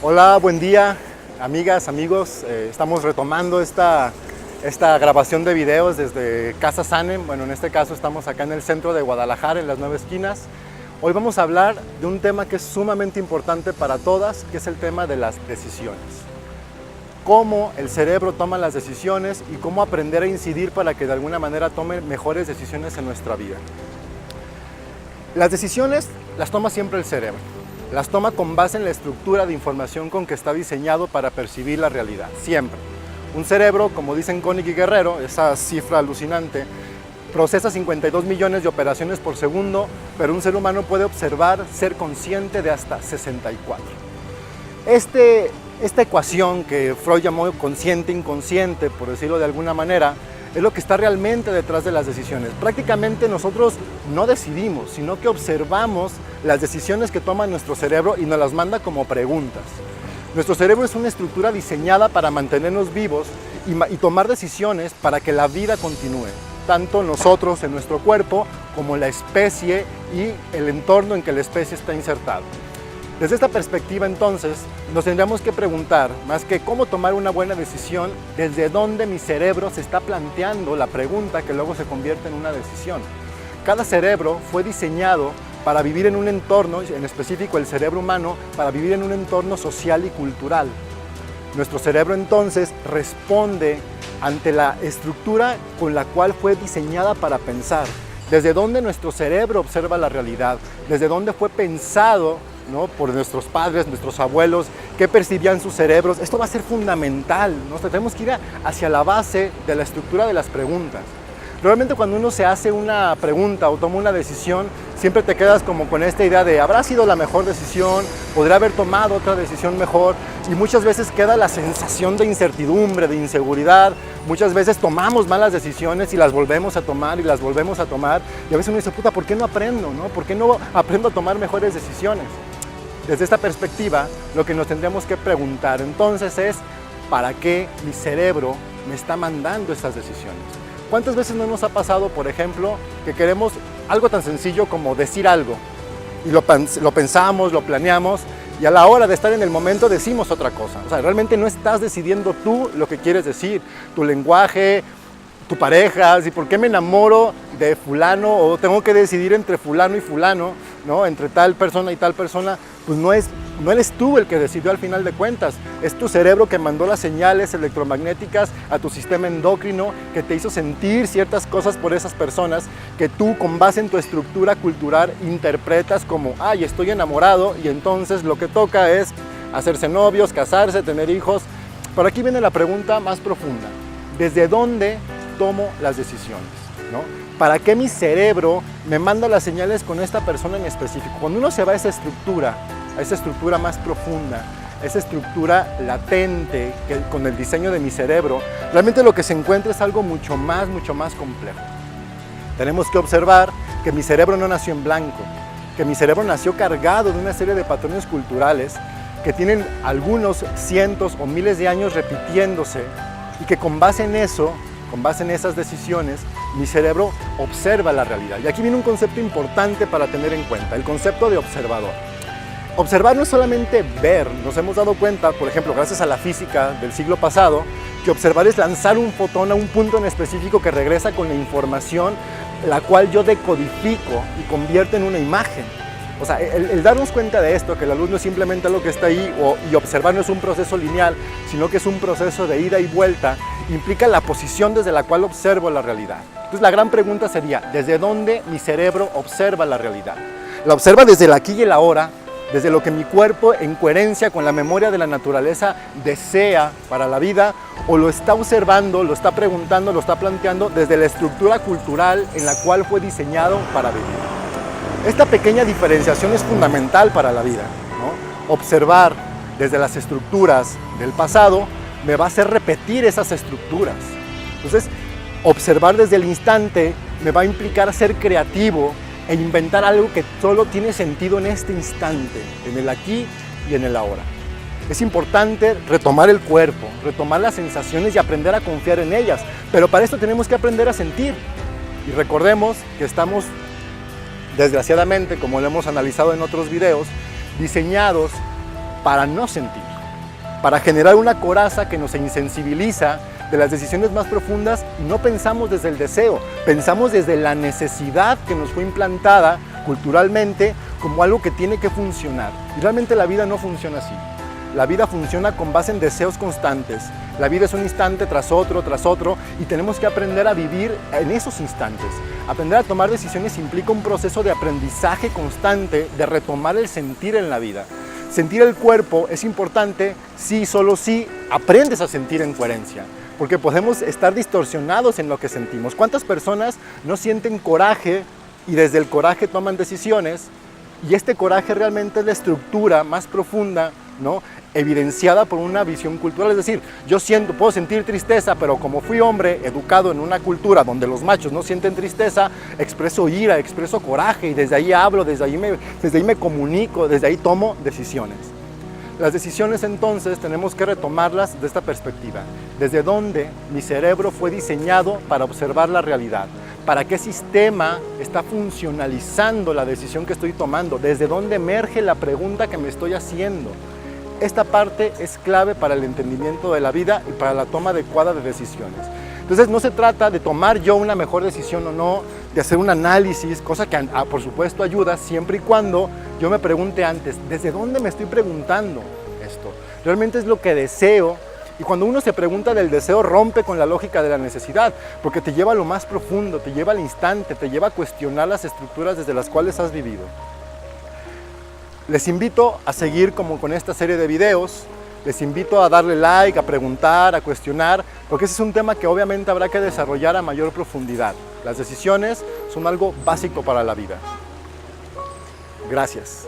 Hola, buen día, amigas, amigos. Estamos retomando esta grabación de videos desde Casa Sanem. Bueno, en este caso estamos acá en el centro de Guadalajara, en las 9 esquinas. Hoy vamos a hablar de un tema que es sumamente importante para todas, que es el tema de las decisiones. Cómo el cerebro toma las decisiones y cómo aprender a incidir para que de alguna manera tome mejores decisiones en nuestra vida. Las decisiones las toma siempre el cerebro. Las toma con base en la estructura de información con que está diseñado para percibir la realidad, siempre. Un cerebro, como dicen Koenig y Guerrero, esa cifra alucinante, procesa 52 millones de operaciones por segundo, pero un ser humano puede observar, ser consciente de hasta 64. Esta ecuación que Freud llamó consciente-inconsciente, por decirlo de alguna manera, es lo que está realmente detrás de las decisiones. Prácticamente nosotros no decidimos, sino que observamos las decisiones que toma nuestro cerebro y nos las manda como preguntas. Nuestro cerebro es una estructura diseñada para mantenernos vivos y tomar decisiones para que la vida continúe, tanto nosotros en nuestro cuerpo como la especie y el entorno en que la especie está insertada. Desde esta perspectiva, entonces, nos tendríamos que preguntar, más que cómo tomar una buena decisión, desde dónde mi cerebro se está planteando la pregunta que luego se convierte en una decisión. Cada cerebro fue diseñado para vivir en un entorno, en específico el cerebro humano, para vivir en un entorno social y cultural. Nuestro cerebro, entonces, responde ante la estructura con la cual fue diseñada para pensar. Desde dónde nuestro cerebro observa la realidad, desde dónde fue pensado, ¿no?, por nuestros padres, nuestros abuelos, qué percibían sus cerebros. Esto va a ser fundamental, ¿no? Tenemos que ir hacia la base de la estructura de las preguntas. Realmente cuando uno se hace una pregunta o toma una decisión, siempre te quedas como con esta idea de ¿habrá sido la mejor decisión? ¿Podría haber tomado otra decisión mejor? Y muchas veces queda la sensación de incertidumbre, de inseguridad. Muchas veces tomamos malas decisiones y las volvemos a tomar y las volvemos a tomar. Y a veces uno dice, puta, ¿por qué no aprendo? ¿No? ¿Por qué no aprendo a tomar mejores decisiones? Desde esta perspectiva, lo que nos tendríamos que preguntar entonces es ¿para qué mi cerebro me está mandando estas decisiones? ¿Cuántas veces no nos ha pasado, por ejemplo, que queremos algo tan sencillo como decir algo y lo pensamos, lo planeamos y a la hora de estar en el momento decimos otra cosa? O sea, realmente no estás decidiendo tú lo que quieres decir, tu lenguaje, tu pareja, si por qué me enamoro de fulano o tengo que decidir entre fulano y fulano, ¿no?, entre tal persona y tal persona, pues no eres tú el que decidió al final de cuentas, es tu cerebro que mandó las señales electromagnéticas a tu sistema endocrino, que te hizo sentir ciertas cosas por esas personas, que tú con base en tu estructura cultural interpretas como, ay, estoy enamorado, y entonces lo que toca es hacerse novios, casarse, tener hijos. Pero aquí viene la pregunta más profunda, ¿desde dónde tomo las decisiones? ¿No? ¿Para qué mi cerebro me manda las señales con esta persona en específico? Cuando uno se va a esa estructura más profunda, esa estructura latente con el diseño de mi cerebro, realmente lo que se encuentra es algo mucho más complejo. Tenemos que observar que mi cerebro no nació en blanco, que mi cerebro nació cargado de una serie de patrones culturales que tienen algunos cientos o miles de años repitiéndose y que con base en eso, con base en esas decisiones, mi cerebro observa la realidad. Y aquí viene un concepto importante para tener en cuenta, el concepto de observador. Observar no es solamente ver, nos hemos dado cuenta, por ejemplo, gracias a la física del siglo pasado, que observar es lanzar un fotón a un punto en específico que regresa con la información, la cual yo decodifico y convierto en una imagen. O sea, el darnos cuenta de esto, que la luz no es simplemente lo que está ahí, y observar no es un proceso lineal, sino que es un proceso de ida y vuelta, implica la posición desde la cual observo la realidad. Entonces la gran pregunta sería, ¿desde dónde mi cerebro observa la realidad? ¿La observa desde el aquí y el ahora, desde lo que mi cuerpo en coherencia con la memoria de la naturaleza desea para la vida, o lo está observando, lo está preguntando, lo está planteando desde la estructura cultural en la cual fue diseñado para vivir? Esta pequeña diferenciación es fundamental para la vida, ¿no? Observar desde las estructuras del pasado me va a hacer repetir esas estructuras. Entonces, observar desde el instante me va a implicar ser creativo e inventar algo que solo tiene sentido en este instante, en el aquí y en el ahora. Es importante retomar el cuerpo, retomar las sensaciones y aprender a confiar en ellas, pero para esto tenemos que aprender a sentir. Y recordemos que estamos, desgraciadamente, como lo hemos analizado en otros videos, diseñados para no sentir, para generar una coraza que nos insensibiliza de las decisiones más profundas y no pensamos desde el deseo, pensamos desde la necesidad que nos fue implantada culturalmente como algo que tiene que funcionar. Y realmente la vida no funciona así. La vida funciona con base en deseos constantes. La vida es un instante tras otro, y tenemos que aprender a vivir en esos instantes. Aprender a tomar decisiones implica un proceso de aprendizaje constante, de retomar el sentir en la vida. Sentir el cuerpo es importante si, solo si aprendes a sentir en coherencia, porque podemos estar distorsionados en lo que sentimos. ¿Cuántas personas no sienten coraje y desde el coraje toman decisiones? Y este coraje realmente es la estructura más profunda, ¿no?, evidenciada por una visión cultural. Es decir, yo puedo sentir tristeza, pero como fui hombre educado en una cultura donde los machos no sienten tristeza, expreso ira, expreso coraje, y desde ahí hablo, desde ahí me comunico, desde ahí tomo decisiones. Las decisiones entonces tenemos que retomarlas de esta perspectiva, desde dónde mi cerebro fue diseñado para observar la realidad, para qué sistema está funcionalizando la decisión que estoy tomando, desde dónde emerge la pregunta que me estoy haciendo. Esta parte es clave para el entendimiento de la vida y para la toma adecuada de decisiones. Entonces no se trata de tomar yo una mejor decisión o no, de hacer un análisis, cosa que por supuesto ayuda siempre y cuando yo me pregunte antes, ¿desde dónde me estoy preguntando esto? ¿Realmente es lo que deseo? Y cuando uno se pregunta del deseo, rompe con la lógica de la necesidad, porque te lleva a lo más profundo, te lleva al instante, te lleva a cuestionar las estructuras desde las cuales has vivido. Les invito a seguir como con esta serie de videos, les invito a darle like, a preguntar, a cuestionar, porque ese es un tema que obviamente habrá que desarrollar a mayor profundidad. Las decisiones son algo básico para la vida. Gracias.